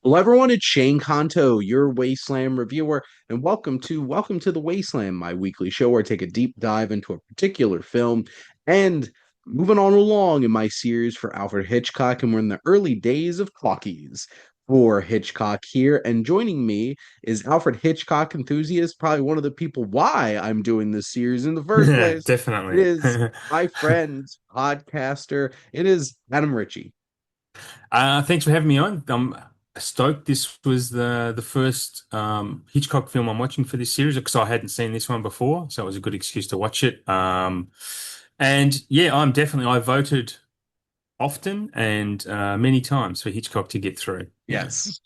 Hello everyone, it's Shane Kanto, your Wasteland reviewer, and welcome to the Wasteland, my weekly show where I take a deep dive into a particular film. And moving on along in my series for Alfred Hitchcock, and we're in the early days of clockies for Hitchcock here. And joining me is Alfred Hitchcock enthusiast, probably one of the people why I'm doing this series in the first place. It Definitely. is my friend, podcaster. It is Adam Ritchie. Thanks for having me on. I'm stoked. This was the first Hitchcock film I'm watching for this series because I hadn't seen this one before, so it was a good excuse to watch it. And yeah, I voted often and many times for Hitchcock to get through. Yeah. Yes.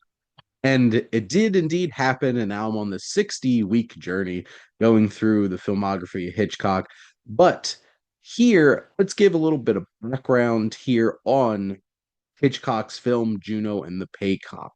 And it did indeed happen, and now I'm on the 60-week journey going through the filmography of Hitchcock. But here, let's give a little bit of background here on Hitchcock's film Juno and the Paycock.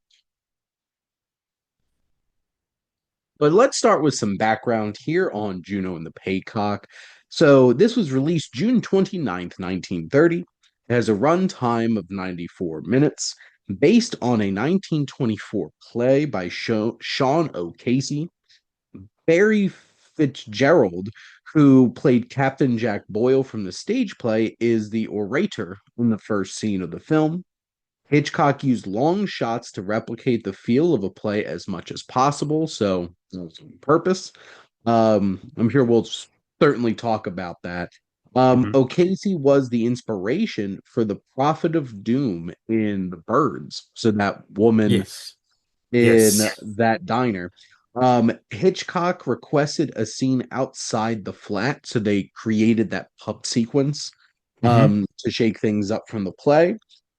But let's start with some background here on Juno and the Paycock. So this was released June 29th, 1930. It has a runtime of 94 minutes, based on a 1924 play by Sean O'Casey. Barry Fitzgerald, who played Captain Jack Boyle from the stage play, is the orator in the first scene of the film. Hitchcock used long shots to replicate the feel of a play as much as possible, so that was on purpose. I'm sure we'll certainly talk about that. hmm O'Casey was the inspiration for the Prophet of Doom in The Birds, so that woman Yes. in Yes. that diner. Hitchcock requested a scene outside the flat, so they created that pub sequence hmm to shake things up from the play.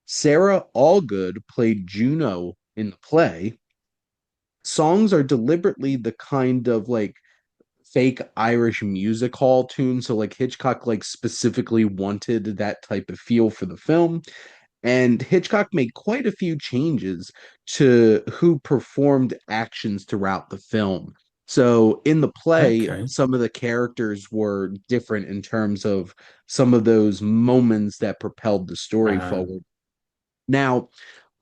Sarah Allgood played Juno in the play. Songs are deliberately the kind of like fake Irish music hall tune, so like Hitchcock like specifically wanted that type of feel for the film. And Hitchcock made quite a few changes to who performed actions throughout the film. So in the play, Okay. some of the characters were different in terms of some of those moments that propelled the story Uh, forward. Now,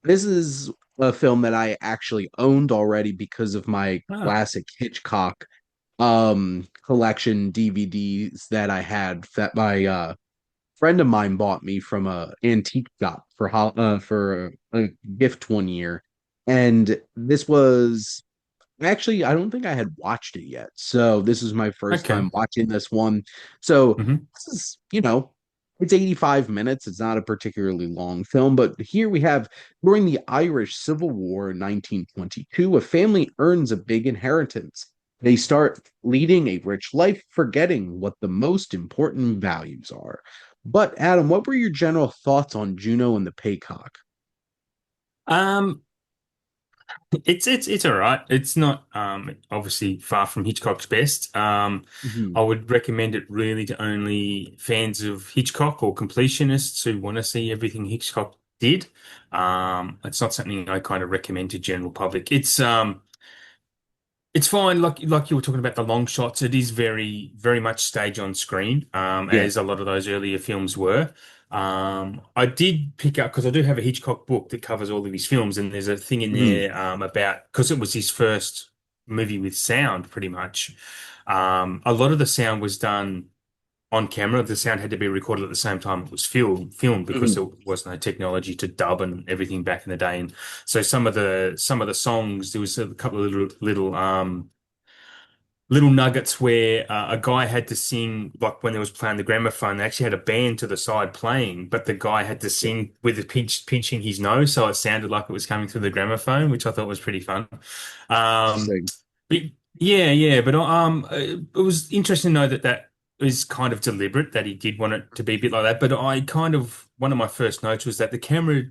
this is a film that I actually owned already because of my ah, classic Hitchcock collection DVDs that I had that my friend of mine bought me from a antique shop for a gift one year, and this was actually I don't think I had watched it yet, so this is my first okay. time watching this one. So hmm this is it's 85 minutes. It's not a particularly long film, but here we have during the Irish Civil War in 1922, a family earns a big inheritance. They start leading a rich life, forgetting what the most important values are. But Adam, what were your general thoughts on Juno and the Paycock? Um, it's all right. It's not obviously far from Hitchcock's best. Mhm. I would recommend it really to only fans of Hitchcock or completionists who want to see everything Hitchcock did. It's not something I kind of recommend to general public. It's fine, like you were talking about the long shots. It is very much stage on screen, Yeah. as a lot of those earlier films were. I did pick up because I do have a Hitchcock book that covers all of his films, and there's a thing in Mhm. there about because it was his first movie with sound, pretty much. A lot of the sound was done on camera. The sound had to be recorded at the same time it was filmed because Mhm. there was no technology to dub and everything back in the day. And so some of the songs, there was a couple of little nuggets where a guy had to sing like when they was playing the gramophone. They actually had a band to the side playing, but the guy had to Yeah. sing with the pinching his nose, so it sounded like it was coming through the gramophone, which I thought was pretty fun. Um, Interesting. but yeah, but it was interesting to know that that is kind of deliberate that he did want it to be a bit like that. But I kind of one of my first notes was that the camera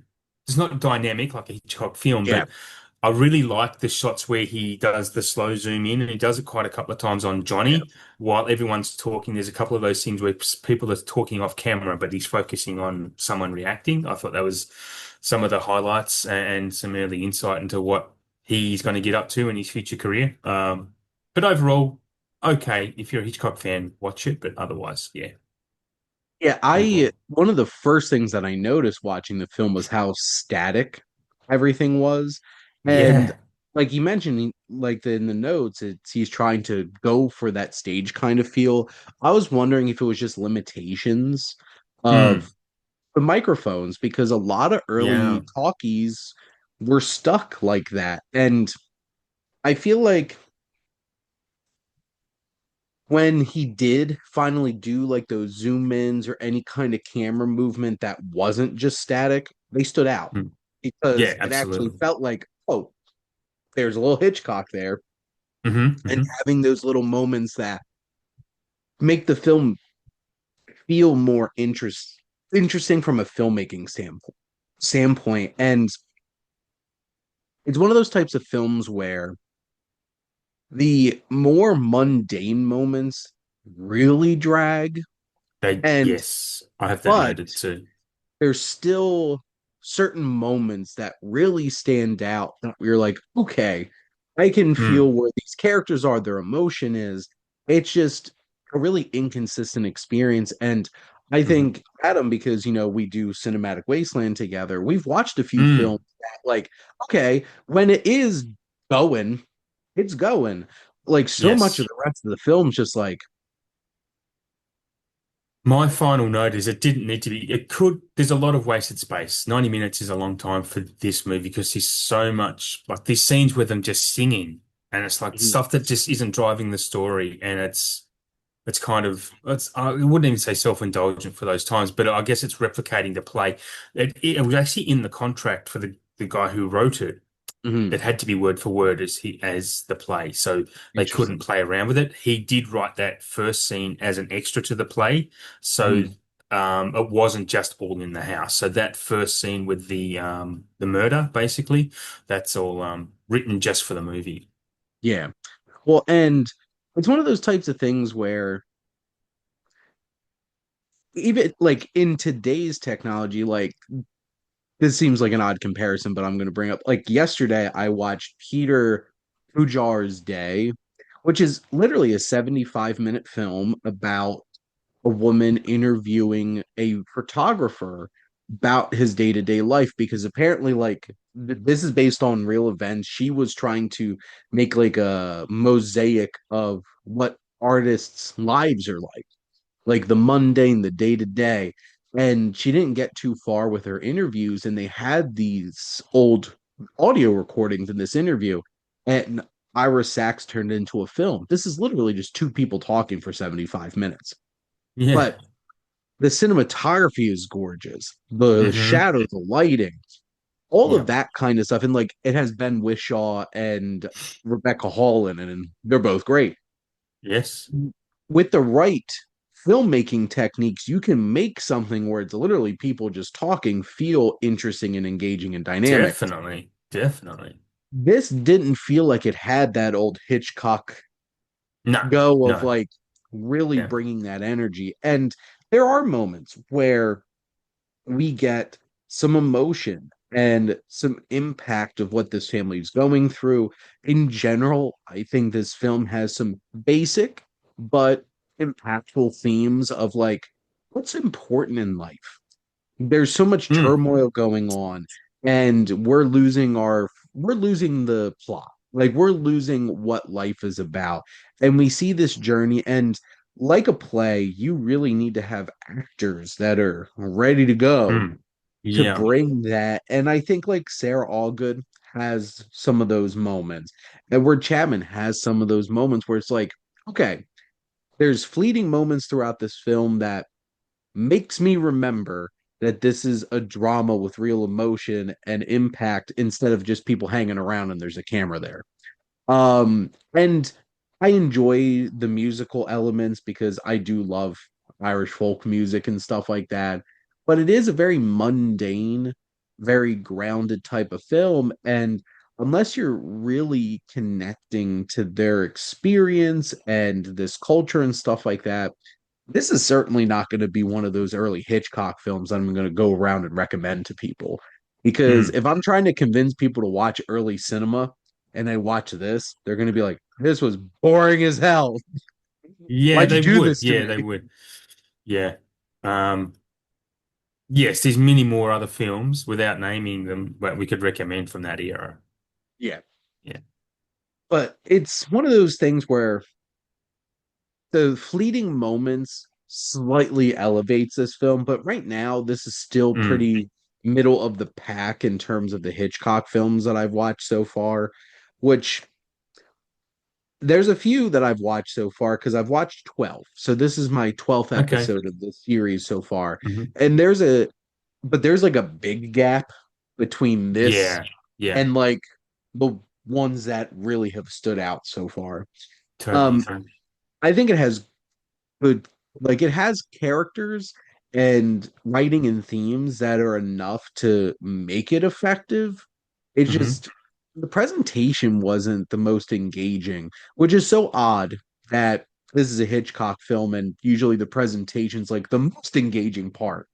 is not dynamic like a Hitchcock film, Yeah. but I really like the shots where he does the slow zoom in, and he does it quite a couple of times on Yeah. Johnny while everyone's talking. There's a couple of those things where people are talking off camera, but he's focusing on someone reacting. I thought that was some of the highlights and some early insight into what he's going to get up to in his future career. But overall, okay, if you're a Hitchcock fan, watch it. But otherwise, yeah, Yeah, move I on. one of the first things that I noticed watching the film was how static everything was. And Yeah. like you mentioned, in the notes, he's trying to go for that stage kind of feel. I was wondering if it was just limitations of Mm. the microphones because a lot of Yeah. early talkies were stuck like that. And I feel like when he did finally do like those zoom ins or any kind of camera movement that wasn't just static, they stood out Mm. Yeah, because it actually absolutely. felt like, oh, there's a little Hitchcock there. Hmm. And Hmm. having those little moments that make the film feel more interesting from a filmmaking standpoint. And it's one of those types of films where the more mundane moments really drag. And Yes, I have that but noted too. there's still certain moments that really stand out that we're like, okay, I can Mm. feel where these characters are, their emotion is. It's just a really inconsistent experience. And I Hmm. think, Adam, because, we do Cinematic Wasteland together, we've watched a few films Mm. that, like, okay, when it is going, it's going. Like, so much of Yes. the rest of the film's just like, My final note is it didn't need to be, it could, there's a lot of wasted space. 90 minutes is a long time for this movie because there's so much, like these scenes with them just singing and it's like mhm, stuff that just isn't driving the story and it's kind of, I wouldn't even say self-indulgent for those times, but I guess it's replicating the play. It was actually in the contract for the guy who wrote it. mhm, It had to be word for word as the play, so they couldn't interesting. play around with it. He did write that first scene as an extra to the play, so Mhm, it wasn't just all in the house. So that first scene with the murder, basically, that's all written just for the movie. yeah. Well, and it's one of those types of things where even like in today's technology, like this seems like an odd comparison, but I'm going to bring up like yesterday I watched Peter Pujar's Day, which is literally a 75-minute film about a woman interviewing a photographer about his day-to-day life because apparently like this is based on real events. She was trying to make like a mosaic of what artists' lives are like the mundane, the day to day. And she didn't get too far with her interviews, and they had these old audio recordings in this interview, and Ira Sachs turned it into a film. This is literally just two people talking for 75 minutes. Yeah. But the cinematography is gorgeous. The Hmm. shadows, the lighting, all of Yeah. that kind of stuff. And like it has Ben Whishaw and Rebecca Hall in it, and they're both great. Yes. With the right filmmaking techniques, you can make something where it's literally people just talking feel interesting and engaging and dynamic. Definitely. Definitely. This didn't feel like it had that old Hitchcock No. go of No. like really Yeah. bringing that energy. And there are moments where we get some emotion and some impact of what this family is going through. In general, I think this film has some basic but impactful themes of like what's important in life. There's so much Mm. turmoil going on, and we're losing the plot. Like we're losing what life is about. And we see this journey, and like a play, you really need to have actors that are ready to go Mm. to Yeah. bring that. And I think like Sarah Allgood has some of those moments. Edward Chapman has some of those moments where it's like, okay, there's fleeting moments throughout this film that makes me remember that this is a drama with real emotion and impact instead of just people hanging around and there's a camera there. And I enjoy the musical elements because I do love Irish folk music and stuff like that. But it is a very mundane, very grounded type of film. And unless you're really connecting to their experience and this culture and stuff like that, this is certainly not going to be one of those early Hitchcock films I'm going to go around and recommend to people. Because Mm. if I'm trying to convince people to watch early cinema and they watch this, they're going to be like, this was boring as hell. Yeah, Why'd you they do would. this to Yeah, me? they would. Yeah. Um, yes, there's many more other films without naming them that we could recommend from that era. Yeah. Yeah. But it's one of those things where the fleeting moments slightly elevates this film, but right now this is still Mm. pretty middle of the pack in terms of the Hitchcock films that I've watched so far, which there's a few that I've watched so far because I've watched 12. So this is my 12th Okay. episode of the series so far. Hmm. And there's like a big gap between this Yeah. Yeah. and like the ones that really have stood out so far. Totally. Um, Totally. I think it has good, like it has characters and writing and themes that are enough to make it effective. It's Hmm. just the presentation wasn't the most engaging, which is so odd that this is a Hitchcock film and usually the presentation's like the most engaging part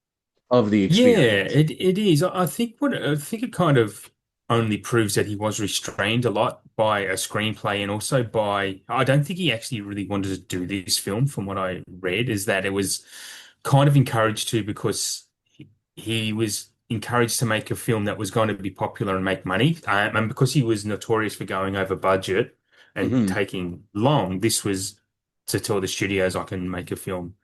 of the Yeah, experience. it is. I think it kind of only proves that he was restrained a lot by a screenplay and also by I don't think he actually really wanted to do this film from what I read, is that it was kind of encouraged to because he was encouraged to make a film that was going to be popular and make money. And because he was notorious for going over budget and Hmm. taking long, this was to tell the studios I can make a film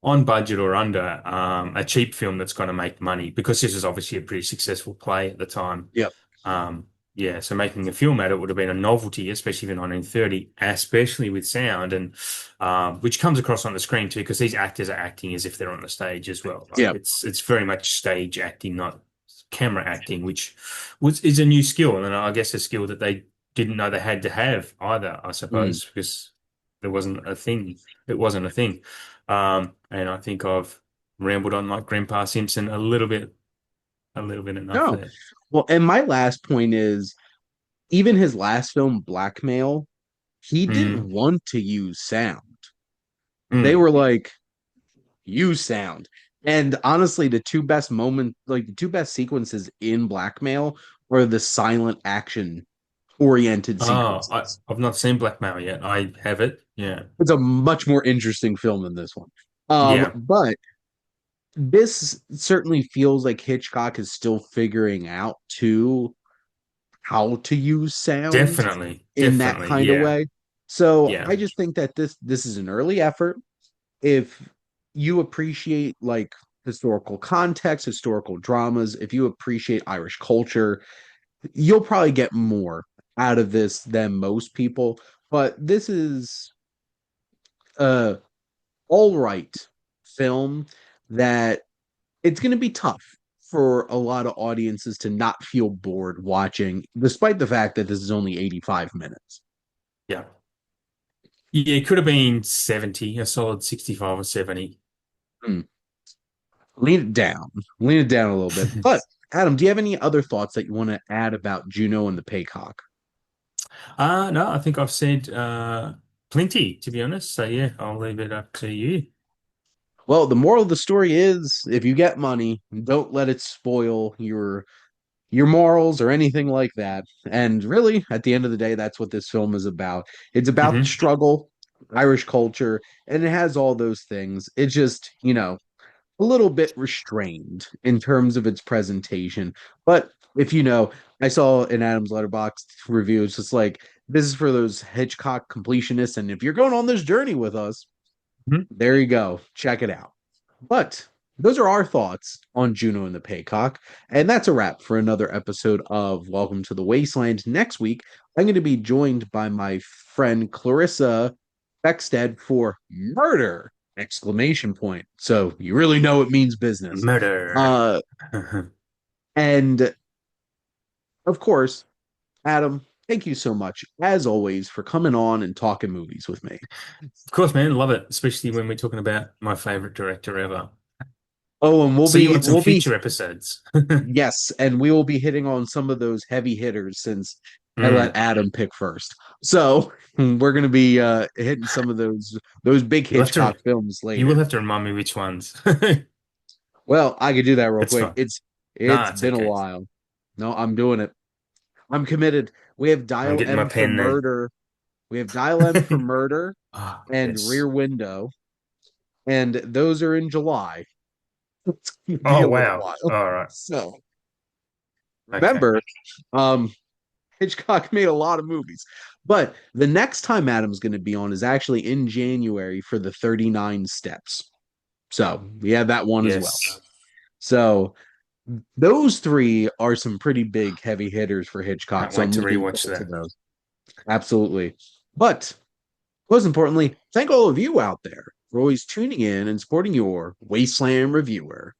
on budget or under, a cheap film that's going to make money because this is obviously a pretty successful play at the time. Yep. Um, yeah, so making a film at it would have been a novelty, especially for 1930, especially with sound and which comes across on the screen too, because these actors are acting as if they're on the stage as well. Like Yep. it's very much stage acting, not camera acting, which was is a new skill, and I guess a skill that they didn't know they had to have either, I Mm. suppose, because there wasn't a thing. It wasn't a thing. And I think I've rambled on like Grandpa Simpson a little bit enough No. there. Well, and my last point is even his last film, Blackmail, he Mm, didn't want to use sound. They mm. were like, use sound. And honestly, the two best sequences in Blackmail are the silent action oriented Oh, sequences. I've not seen Blackmail yet. I have it. Yeah. It's a much more interesting film than this one. Yeah. But this certainly feels like Hitchcock is still figuring out too how to use sound Definitely. in that Definitely. kind of Yeah. way. So Yeah. I just think that this is an early effort. If you appreciate like historical context, historical dramas, if you appreciate Irish culture, you'll probably get more out of this than most people. But this is a all right film that it's going to be tough for a lot of audiences to not feel bored watching, despite the fact that this is only 85 minutes. Yeah. Yeah, it could have been 70, a solid 65 or 70. Hmm. Lean it down, lean it down a little bit. But Adam, do you have any other thoughts that you want to add about Juno and the Paycock? No, I think I've said plenty, to be honest. So yeah, I'll leave it up to you. Well, the moral of the story is if you get money, don't let it spoil your morals or anything like that. And really, at the end of the day, that's what this film is about. It's about the Hmm. struggle, Irish culture, and it has all those things. It's just, a little bit restrained in terms of its presentation. But if I saw in Adam's Letterboxd review, it's just like this is for those Hitchcock completionists, and if you're going on this journey with us, there you go. Check it out. But those are our thoughts on Juno and the Paycock. And that's a wrap for another episode of Welcome to the Wasteland. Next week, I'm going to be joined by my friend Clarissa Beckstead for murder! Exclamation point. So you really know it means business. Murder. Uh, and of course, Adam, thank you so much, as always, for coming on and talking movies with me. Of course, man, love it, especially when we're talking about my favorite director ever. Oh, and See you on some future episodes. yes, and we will be hitting on some of those heavy hitters since I let Mm. Adam pick first. So we're going to be hitting some of those big You'll have to Hitchcock films you will later. have to remind me which ones. Well, I could do that real It's quick. fun. It's Nah, it's been a okay. while. No, I'm doing it. I'm committed. We have I'm Dial getting my M for pen then. Murder. We have Dial M for Murder Ah, and yes. Rear Window, and those are in July. It's going to be Oh, a little wow. while. All right. So Okay. remember, um, Hitchcock made a lot of movies. But the next time Adam's going to be on is actually in January for the 39 Steps. So we have that one as well. Yes. So those three are some pretty big heavy hitters for Hitchcock. Can't So wait I'm to looking rewatch forward to that. those. Absolutely. But most importantly, thank all of you out there for always tuning in and supporting your Wasteland reviewer.